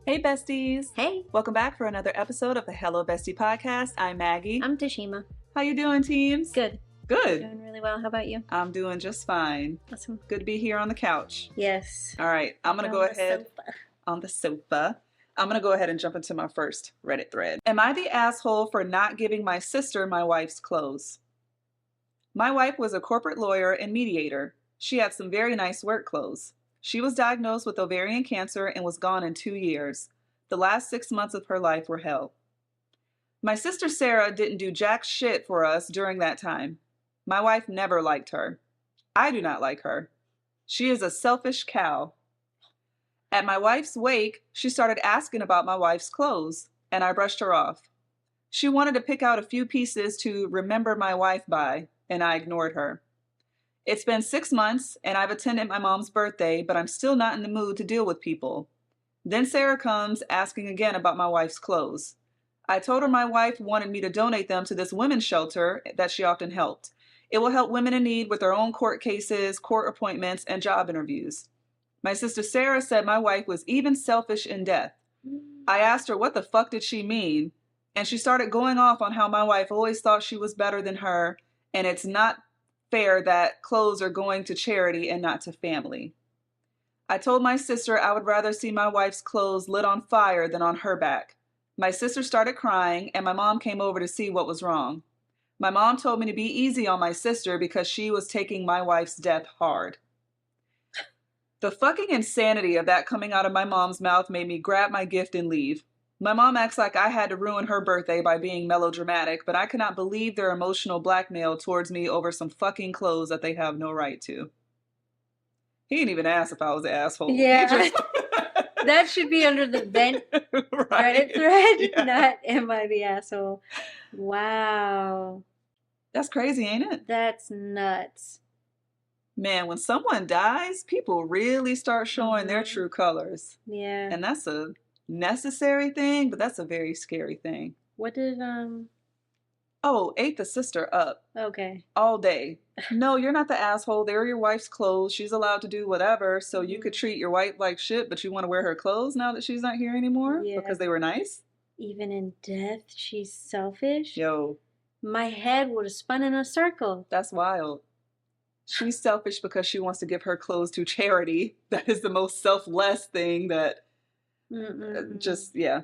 Hey besties! Hey, Welcome back for another episode of the Hello Bestie podcast. I'm Maggie. I'm Tashima. How you doing, teams? Good. Good. Doing really well. How about you? I'm doing just fine. Awesome. Good to be here on the couch. Yes. All right, I'm going to go ahead on the sofa. I'm going to go ahead and jump into my first Reddit thread. Am I the asshole for not giving my sister my wife's clothes? My wife was a corporate lawyer and mediator. She had some very nice work clothes. She was diagnosed with ovarian cancer and was gone in 2 years. The last 6 months of her life were hell. My sister Sarah didn't do jack shit for us during that time. My wife never liked her. I do not like her. She is a selfish cow. At my wife's wake, she started asking about my wife's clothes, and I brushed her off. She wanted to pick out a few pieces to remember my wife by, and I ignored her. It's been 6 months, and I've attended my mom's birthday, but I'm still not in the mood to deal with people. Then Sarah comes asking again about my wife's clothes. I told her my wife wanted me to donate them to this women's shelter that she often helped. It will help women in need with their own court cases, court appointments, and job interviews. My sister Sarah said my wife was even selfish in death. I asked her what the fuck did she mean, and she started going off on how my wife always thought she was better than her, and it's not fair that clothes are going to charity and not to family. I told my sister I would rather see my wife's clothes lit on fire than on her back. My sister started crying, and my mom came over to see what was wrong. My mom told me to be easy on my sister because she was taking my wife's death hard. The fucking insanity of that coming out of my mom's mouth made me grab my gift and leave. My mom acts like I had to ruin her birthday by being melodramatic, but I cannot believe their emotional blackmail towards me over some fucking clothes that they have no right to. He didn't even ask if I was an asshole. Yeah. That should be under the vent Reddit thread, Yeah. not am I the asshole. Wow. That's crazy, ain't it? That's nuts. Man, when someone dies, people really start showing their true colors. Yeah. And that's a necessary thing, but that's a very scary thing. What did, Oh, ate the sister up. Okay. All day. No, you're not the asshole. They're your wife's clothes. She's allowed to do whatever. So you could treat your wife like shit, but you want to wear her clothes now that she's not here anymore? Yeah. Because they were nice? Even in death, she's selfish? Yo. My head would have spun in a circle. That's wild. She's selfish because she wants to give her clothes to charity. That is the most selfless thing that yeah.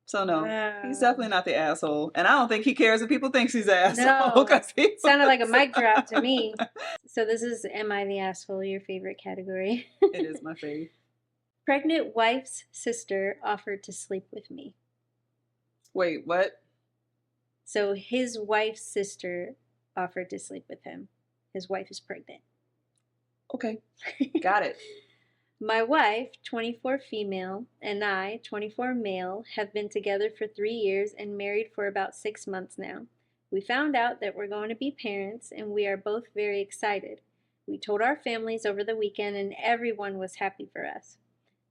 So no, he's definitely not the asshole. And I don't think he cares if people think he's the asshole. No, sounded like a mic drop to me. So this is Am I the Asshole, your favorite category. It is my fave. Pregnant wife's sister offered to sleep with me. Wait, what? So his wife's sister offered to sleep with him. His wife is pregnant. Okay, got it. My wife, 24 female, and I, 24 male, have been together for 3 years and married for about 6 months now. We found out that we're going to be parents, and we are both very excited. We told our families over the weekend, and everyone was happy for us.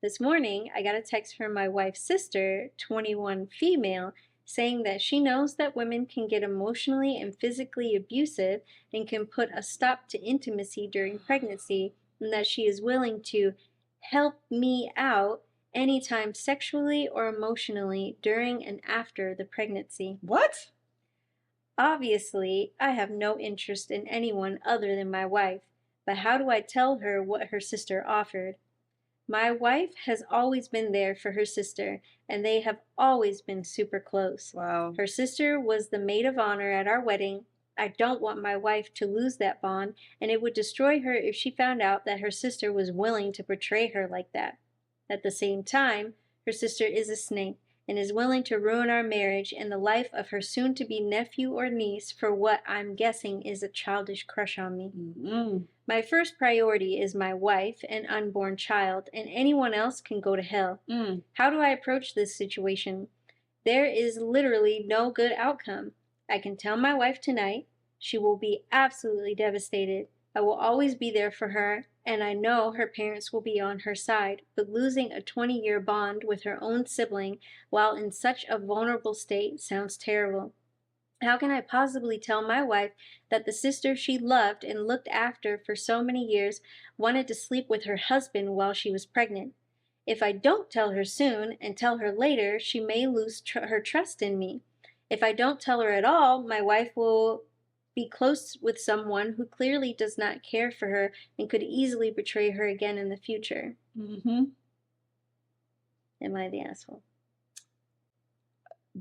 This morning, I got a text from my wife's sister, 21 female, saying that she knows that women can get emotionally and physically abusive and can put a stop to intimacy during pregnancy, and that she is willing to help me out anytime sexually or emotionally during and after the pregnancy. What? Obviously, I have no interest in anyone other than my wife, but how do I tell her what her sister offered? My wife has always been there for her sister, and they have always been super close. Wow. Her sister was the maid of honor at our wedding. I don't want my wife to lose that bond, and it would destroy her if she found out that her sister was willing to betray her like that. At the same time, her sister is a snake and is willing to ruin our marriage and the life of her soon-to-be nephew or niece for what I'm guessing is a childish crush on me. My first priority is my wife and unborn child, and anyone else can go to hell. How do I approach this situation? There is literally no good outcome. I can tell my wife tonight. She will be absolutely devastated. I will always be there for her, and I know her parents will be on her side, but losing a 20-year bond with her own sibling while in such a vulnerable state sounds terrible. How can I possibly tell my wife that the sister she loved and looked after for so many years wanted to sleep with her husband while she was pregnant? If I don't tell her soon and tell her later, she may lose her trust in me. If I don't tell her at all, my wife will be close with someone who clearly does not care for her and could easily betray her again in the future. Mm-hmm. Am I the asshole?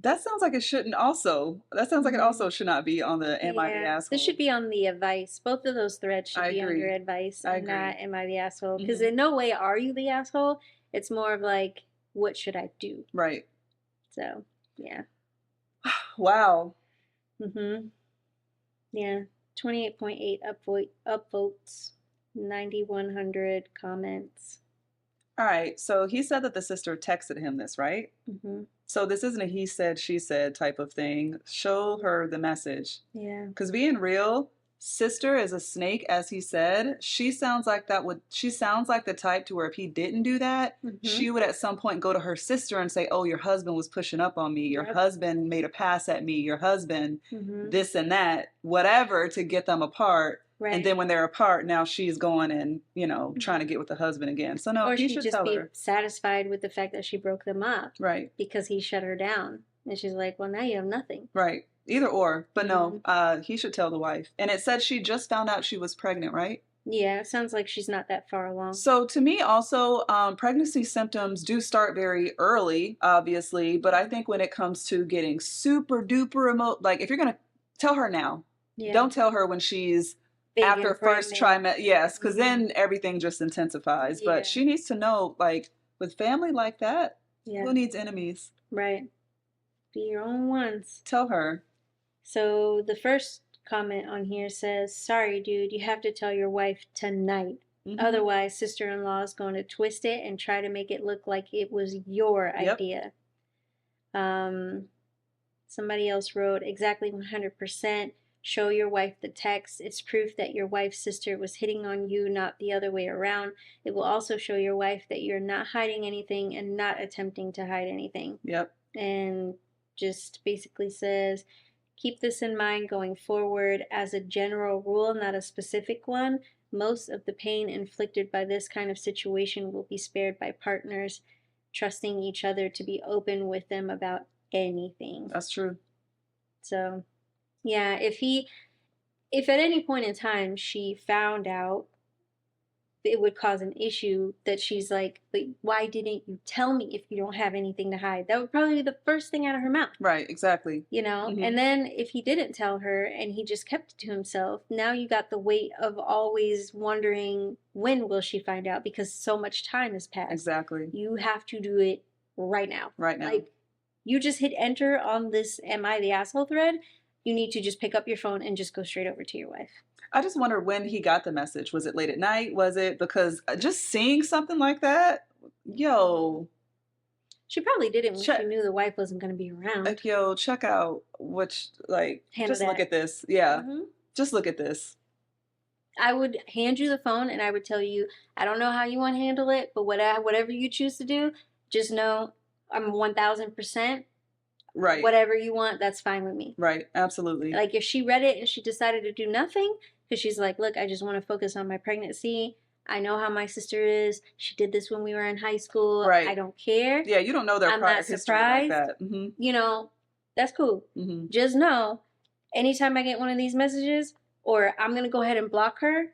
That sounds like it shouldn't also. That sounds like it also should not be on the Am I the Asshole? This should be on the advice. Both of those threads should be agree. under advice I and agree. not Am I the Asshole? Because Mhm. in no way are you the asshole. It's more of like, what should I do? Right. So, yeah. Wow. Yeah. 28.8 upvotes, 9,100 comments. All right. So he said that the sister texted him this, right? So this isn't a he said, she said type of thing. Show her the message. Yeah. Because being real, sister is a snake, as he said. She sounds like she sounds like the type to where if he didn't do that, she would at some point go to her sister and say, oh, your husband was pushing up on me. Your husband made a pass at me. Your husband, this and that, whatever, to get them apart. Right. And then when they're apart, now she's going and, trying to get with the husband again. So no, he should tell her. Or she'd just be satisfied with the fact that she broke them up. Right. Because he shut her down. And she's like, well, now you have nothing. Right. Either or. But no, he should tell the wife. And it said she just found out she was pregnant, right? Yeah, it sounds like she's not that far along. So to me also, pregnancy symptoms do start very early, obviously. But I think when it comes to getting super duper like if you're going to tell her now, don't tell her when she's big after first trimester. Yes, because then everything just intensifies. Yeah. But she needs to know, like, with family like that, who needs enemies? Right. Be your own ones. Tell her. So the first comment on here says, sorry, dude, you have to tell your wife tonight. Otherwise, sister-in-law is going to twist it and try to make it look like it was your idea. Somebody else wrote, exactly 100%. Show your wife the text. It's proof that your wife's sister was hitting on you, not the other way around. It will also show your wife that you're not hiding anything and not attempting to hide anything. Yep. And just basically says, keep this in mind going forward. As a general rule, not a specific one, most of the pain inflicted by this kind of situation will be spared by partners trusting each other to be open with them about anything. That's true. So... yeah, if at any point in time she found out it would cause an issue that she's like, but why didn't you tell me if you don't have anything to hide? That would probably be the first thing out of her mouth. Right, exactly. And then if he didn't tell her and he just kept it to himself, now you got the weight of always wondering when will she find out because so much time has passed. Exactly. You have to do it right now. Right now. Like, you just hit enter on this Am I the Asshole thread. You need to just pick up your phone and just go straight over to your wife. I just wonder when he got the message. Was it late at night? Was it because just seeing something like that? Yo. She probably did it when she knew the wife wasn't going to be around. Like, yo, check out just look at this. Yeah. Just look at this. I would hand you the phone and I would tell you, I don't know how you want to handle it, but whatever you choose to do, just know I'm 1000%. Right. Whatever you want, that's fine with me. Right. Absolutely. Like if she read it and she decided to do nothing, because she's like, look, I just want to focus on my pregnancy. I know how my sister is. She did this when we were in high school. Right. I don't care. Yeah, you don't know their prior history like that. That's cool. Just know, anytime I get one of these messages, or I'm going to go ahead and block her.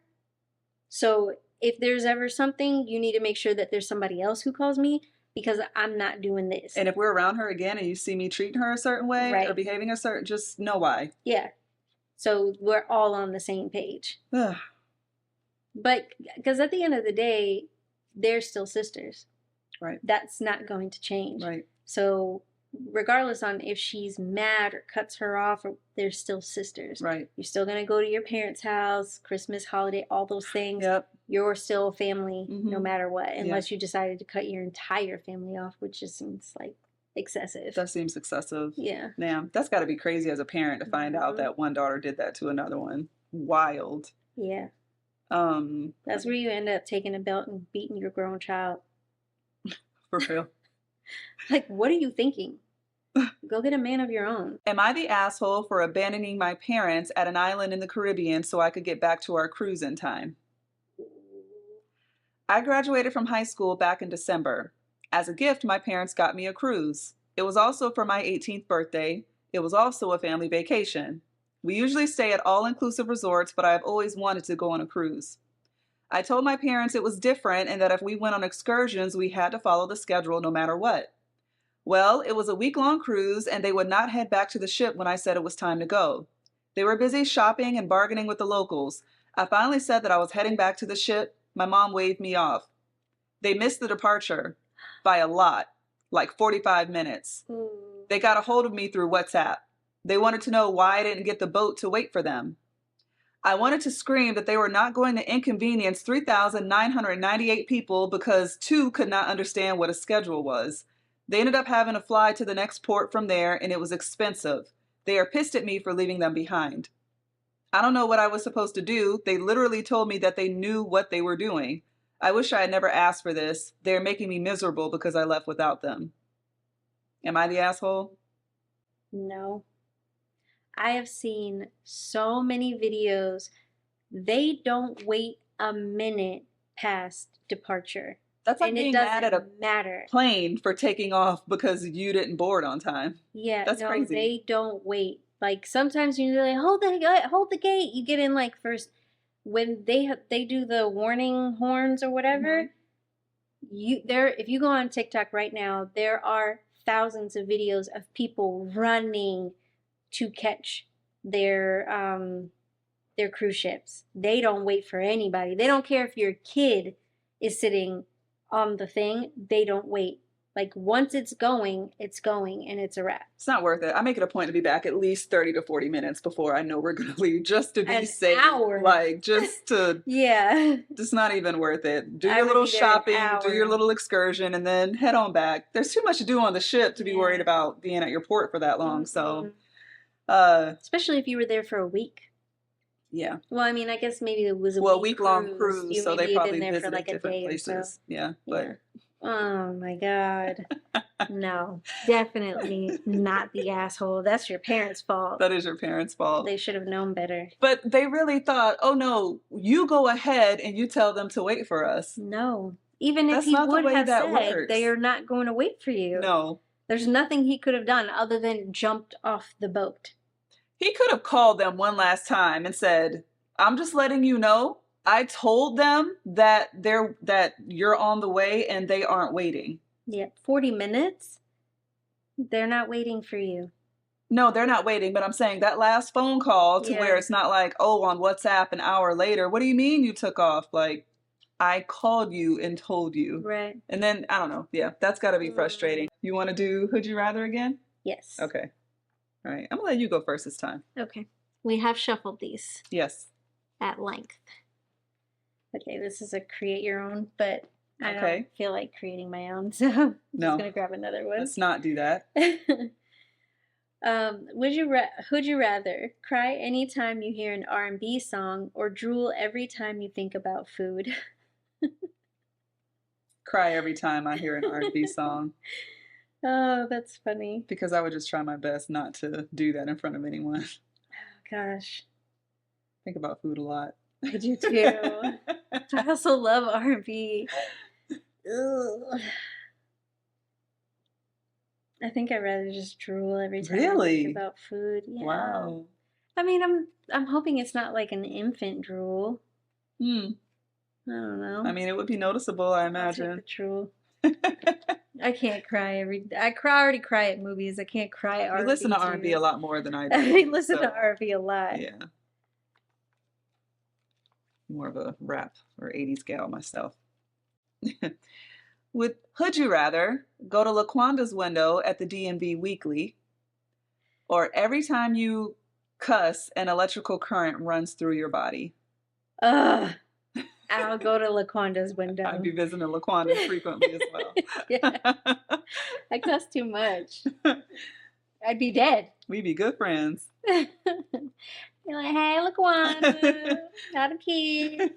So if there's ever something, you need to make sure that there's somebody else who calls me. Because I'm not doing this. And if we're around her again and you see me treating her a certain way or behaving a certain, just know why. Yeah. So we're all on the same page. But because at the end of the day, they're still sisters. Right. That's not going to change. Right. So regardless on if she's mad or cuts her off, or they're still sisters. Right. You're still going to go to your parents' house, Christmas, holiday, all those things. Yep. You're still family no matter what, unless you decided to cut your entire family off, which just seems like excessive. That seems excessive. Yeah. Damn, that's got to be crazy as a parent to find out that one daughter did that to another one. Wild. Yeah. That's where you end up taking a belt and beating your grown child. For real. Like, what are you thinking? Go get a man of your own. Am I the asshole for abandoning my parents at an island in the Caribbean so I could get back to our cruise in time? I graduated from high school back in December. As a gift, my parents got me a cruise. It was also for my 18th birthday. It was also a family vacation. We usually stay at all-inclusive resorts, but I have always wanted to go on a cruise. I told my parents it was different and that if we went on excursions, we had to follow the schedule no matter what. Well, it was a week-long cruise, and they would not head back to the ship when I said it was time to go. They were busy shopping and bargaining with the locals. I finally said that I was heading back to the ship. My mom waved me off. They missed the departure by a lot, like 45 minutes. They got a hold of me through WhatsApp. They wanted to know why I didn't get the boat to wait for them. I wanted to scream that they were not going to inconvenience 3,998 people because 2 could not understand what a schedule was. They ended up having to fly to the next port from there, and it was expensive. They are pissed at me for leaving them behind. I don't know what I was supposed to do. They literally told me that they knew what they were doing. I wish I had never asked for this. They are making me miserable because I left without them. Am I the asshole? No. I have seen so many videos. They don't wait a minute past departure. That's like and being it doesn't mad at a matter. plane for taking off because you didn't board on time. Yeah, that's no, crazy. They don't wait. Like sometimes you're like, hold the gate. You get in like first when they do the warning horns or whatever. If you go on TikTok right now, there are thousands of videos of people running to catch their cruise ships. They don't wait for anybody. They don't care if your kid is sitting on the thing. They don't wait. Like once it's going, and it's a wrap. It's not worth it. I make it a point to be back at least 30 to 40 minutes before I know we're going to leave, just to be safe. Hour. Like, just to... yeah. It's not even worth it. Do your little shopping, do your little excursion, and then head on back. There's too much to do on the ship to be worried about being at your port for that long. So, especially if you were there for a week. Yeah. Well, I mean, I guess maybe it was a week-long cruise, so they probably visited for like different places. So. Yeah, but... Yeah. Oh my God. No, definitely not the asshole. That's your parents' fault. That is your parents' fault. They should have known better. But they really thought, oh no, you go ahead and you tell them to wait for us. No. Even if he would have said they are not going to wait for you. No. There's nothing he could have done other than jumped off the boat. He could have called them one last time and said, I'm just letting you know. I told them that you're on the way and they aren't waiting. Yeah, 40 minutes? They're not waiting for you. No, they're not waiting, but I'm saying that last phone call to where it's not like, oh, on WhatsApp an hour later. What do you mean you took off? Like, I called you and told you. Right. And then, I don't know. Yeah, that's got to be frustrating. You want to do Would You Rather again? Yes. Okay. All right. I'm going to let you go first this time. Okay. We have shuffled these. Yes. At length. Okay, this is a create your own, but I don't feel like creating my own, so I'm just going to grab another one. Let's not do that. Would you rather cry anytime you hear an R&B song or drool every time you think about food? Cry every time I hear an R&B song. Oh, that's funny. Because I would just try my best not to do that in front of anyone. Oh, gosh. Think about food a lot. I do too. I also love R&B. I think I'd rather just drool every time I think about food. Yeah. Wow. I mean, I'm hoping it's not like an infant drool. I don't know. I mean, it would be noticeable, I imagine. I'll take the drool. I can't cry I already cry at movies. I can't cry at R&B. You listen to R&B a lot more than I do. I listen to R&B a lot. Yeah. More of a rap or 80s gal myself. Would you rather go to LaQuanda's window at the DMV weekly, or every time you cuss, an electrical current runs through your body? Ugh. I'll go to LaQuanda's window. I'd be visiting LaQuanda frequently as well. Yeah. I cuss too much. I'd be dead. We'd be good friends. You're like, hey, LaQuanda, not a kid.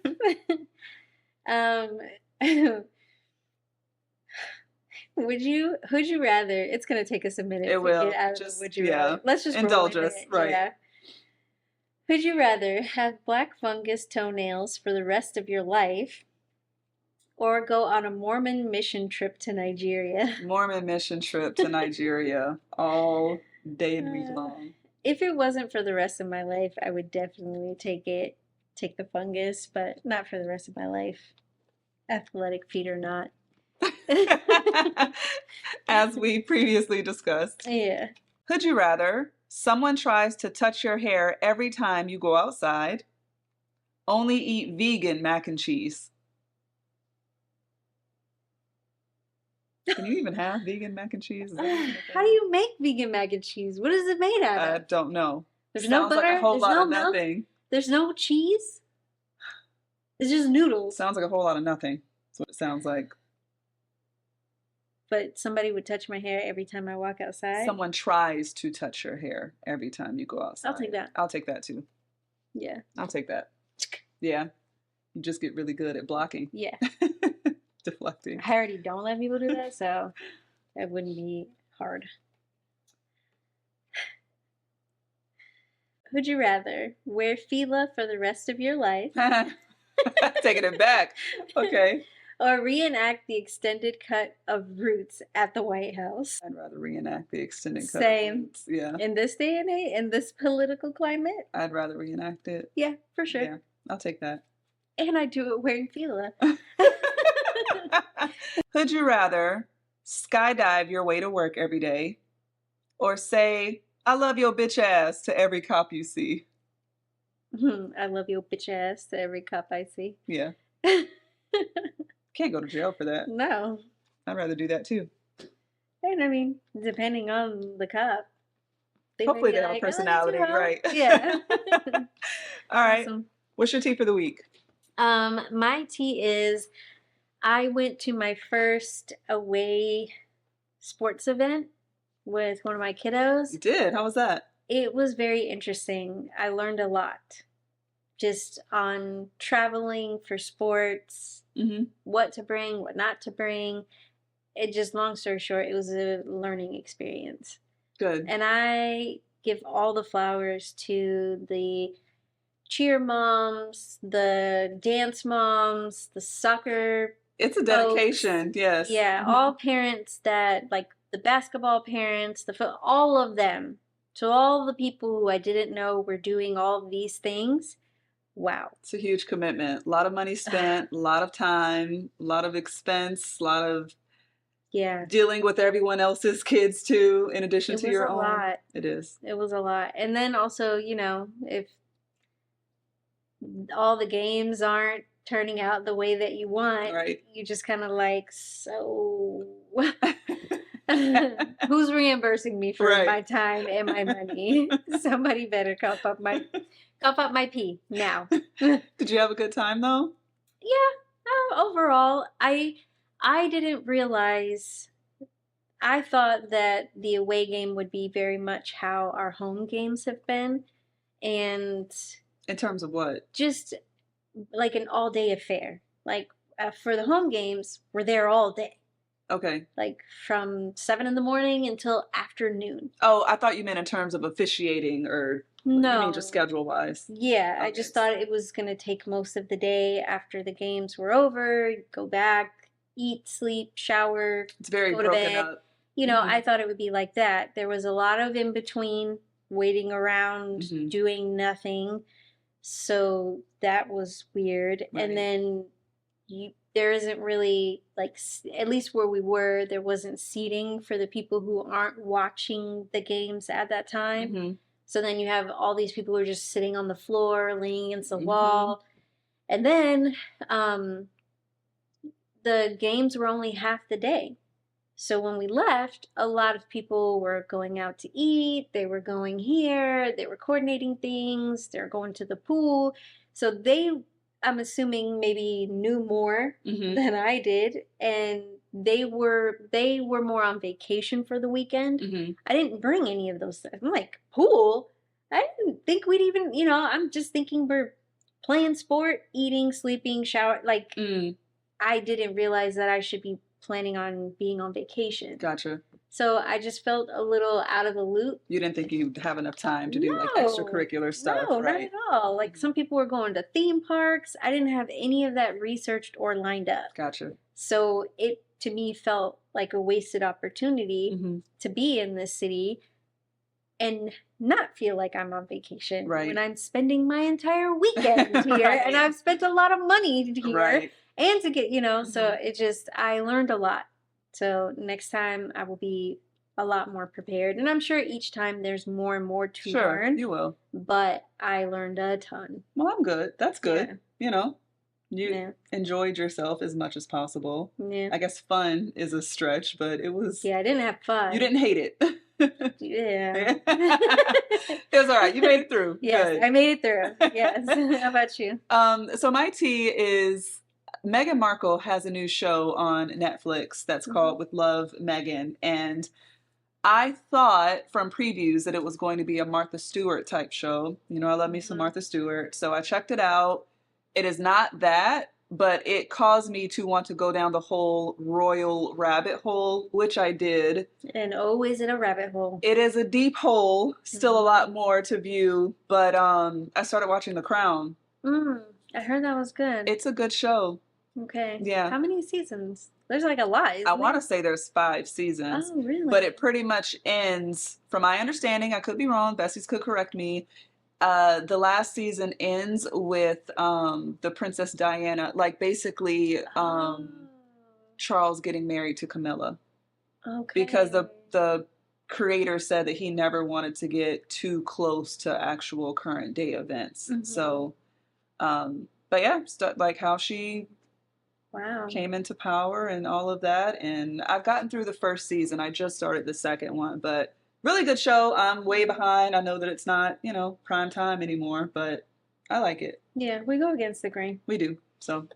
Would you rather? It's gonna take us a minute to get out of the would you rather. Let's just indulge us, right? Yeah. Would you rather have black fungus toenails for the rest of your life, Or go on a Mormon mission trip to Nigeria. Mormon mission trip to Nigeria all day and week long. If it wasn't for the rest of my life, I would definitely take the fungus, but not for the rest of my life. Athletic feet or not. As we previously discussed. Yeah. Would you rather someone tries to touch your hair every time you go outside? Only eat vegan mac and cheese. Can you even have vegan mac and cheese? How do you make vegan mac and cheese? What is it made out of? I don't know. There's no butter. Like a whole There's lot no of milk. nothing. There's no cheese. It's just noodles. Sounds like a whole lot of nothing. That's what it sounds like. But somebody would touch my hair every time I walk outside. Someone tries to touch your hair every time you go outside. I'll take that. I'll take that too. Yeah. I'll take that. Yeah. You just get really good at blocking. Yeah. Deflecting. I already don't let people do that, so it wouldn't be hard. Would you rather wear Fila for the rest of your life? Taking it back. Okay. Or reenact the extended cut of Roots at the White House? I'd rather reenact the extended cut. Same. Of Roots. Yeah. In this day and age, in this political climate? I'd rather reenact it. Yeah, for sure. Yeah, I'll take that. And I do it wearing Fila. Would you rather skydive your way to work every day or say, I love your bitch ass to every cop you see? I love your bitch ass to every cop I see. Yeah. Can't go to jail for that. No. I'd rather do that too. And I mean, depending on the cop. Hopefully they have a personality, right? Yeah. All right. Awesome. What's your tea for the week? My tea is I went to my first away sports event with one of my kiddos. You did? How was that? It was very interesting. I learned a lot just on traveling for sports, what to bring, what not to bring. It just, long story short, it was a learning experience. Good. And I give all the flowers to the cheer moms, the dance moms, the soccer. It's a dedication, folks. Yes. Yeah, all parents that, like the basketball parents, all of them. To all the people who I didn't know were doing all of these things. Wow. It's a huge commitment. A lot of money spent, a lot of time, a lot of expense, a lot of dealing with everyone else's kids too, in addition to your own. It was a lot. It is. It was a lot. And then also, you know, if all the games aren't turning out the way that you want, right, you just kind of like, so who's reimbursing me for my time and my money? Somebody better cough up my pee now. Did you have a good time though? Yeah. Overall, I didn't realize. I thought that the away game would be very much how our home games have been, and in terms of what? Just like an all-day affair. Like for the home games, we're there all day. Okay. Like from 7 in the morning until afternoon. Oh, I thought you meant in terms of officiating or no. You mean just schedule-wise? Yeah, okay. I just thought it was going to take most of the day after the games were over, go back, eat, sleep, shower, it's very go to broken bed. Up. You know, I thought it would be like that. There was a lot of in between, waiting around, doing nothing. So that was weird. Right. And then there isn't really, like, at least where we were, there wasn't seating for the people who aren't watching the games at that time. So then you have all these people who are just sitting on the floor, leaning against the wall. And then the games were only half the day. So when we left, a lot of people were going out to eat, they were going here, they were coordinating things, they were going to the pool. So they, I'm assuming, maybe knew more than I did, and they were more on vacation for the weekend. I didn't bring any of those things. I'm like, pool? I didn't think we'd even, you know, I'm just thinking we're playing sport, eating, sleeping, shower. Like, I didn't realize that I should be planning on being on vacation. Gotcha. So I just felt a little out of the loop. You didn't think you'd have enough time to do like extracurricular stuff, no, right? not at all. Like some people were going to theme parks. I didn't have any of that researched or lined up. Gotcha. So it, to me, felt like a wasted opportunity Mm-hmm. to be in this city and not feel like I'm on vacation Right. when I'm spending my entire weekend here. Right. And I've spent a lot of money here. Right. And to get, so Mhm. it just, I learned a lot. So next time I will be a lot more prepared. And I'm sure each time there's more and more to Sure, learn. you will. But I learned a ton. Well, I'm good. That's good. Yeah. You know, you Yeah. enjoyed yourself as much as possible. Yeah. I guess fun is a stretch, but it was. Yeah, I didn't have fun. You didn't hate it. Yeah. It was all right. You made it through. Yes, Good. I made it through. Yes. How about you? So my tea is Meghan Markle has a new show on Netflix that's called With Love, Meghan. And I thought from previews that it was going to be a Martha Stewart type show. You know, I love me some Martha Stewart. So I checked it out. It is not that, but it caused me to want to go down the whole royal rabbit hole, which I did. And is it a rabbit hole? It is a deep hole, still a lot more to view, but I started watching The Crown. I heard that was good. It's a good show. Okay. Yeah. How many seasons? There's like a lot. I want to say there's 5 seasons. Oh, really? But it pretty much ends, from my understanding, I could be wrong, Bes-Teas could correct me, the last season ends with the Princess Diana, like basically Charles getting married to Camilla. Okay. Because the creator said that he never wanted to get too close to actual current day events. So, but yeah, like how she came into power and all of that. And I've gotten through the first season. I just started the second one, but really good show. I'm way behind. I know that it's not, prime time anymore, but I like it. Yeah, we go against the grain. We do. So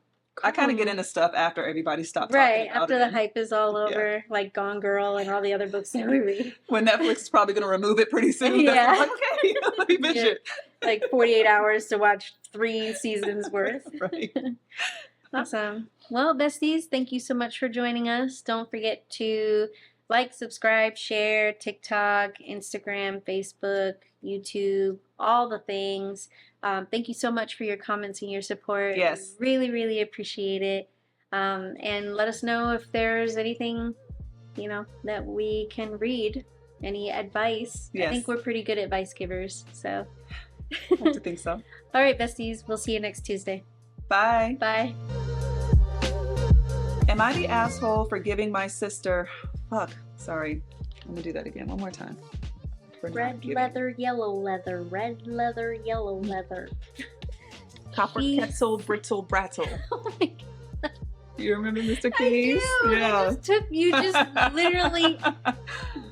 I kind of get into stuff after everybody stops talking right, about after it. The hype is all over, like Gone Girl and all the other books that we read. When Netflix is probably going to remove it pretty soon. Yeah. Like, okay, let me binge it. Like 48 hours to watch 3 seasons worth. Right. Awesome. Well, besties, thank you so much for joining us. Don't forget to like, subscribe, share, TikTok, Instagram, Facebook, YouTube, all the things. Thank you so much for your comments and your support. Yes. We really, really appreciate it. And let us know if there's anything, that we can read. Any advice. Yes. I think we're pretty good advice givers. So. I like to think so. All right, besties. We'll see you next Tuesday. Bye. Bye. Am I the asshole for giving my sister... Fuck. Sorry. Let me do that again. One more time. Red leather, yellow leather. Red leather, yellow leather. Copper kettle, brittle, brattle. Oh my God. You remember Mr. Keys? I do. Yeah. You just literally,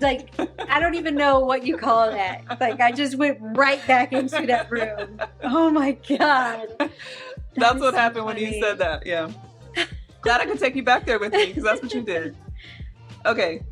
like, I don't even know what you call that. Like, I just went right back into that room. Oh my God. That's what happened when you said that. Yeah. Glad I could take you back there with me because that's what you did. Okay.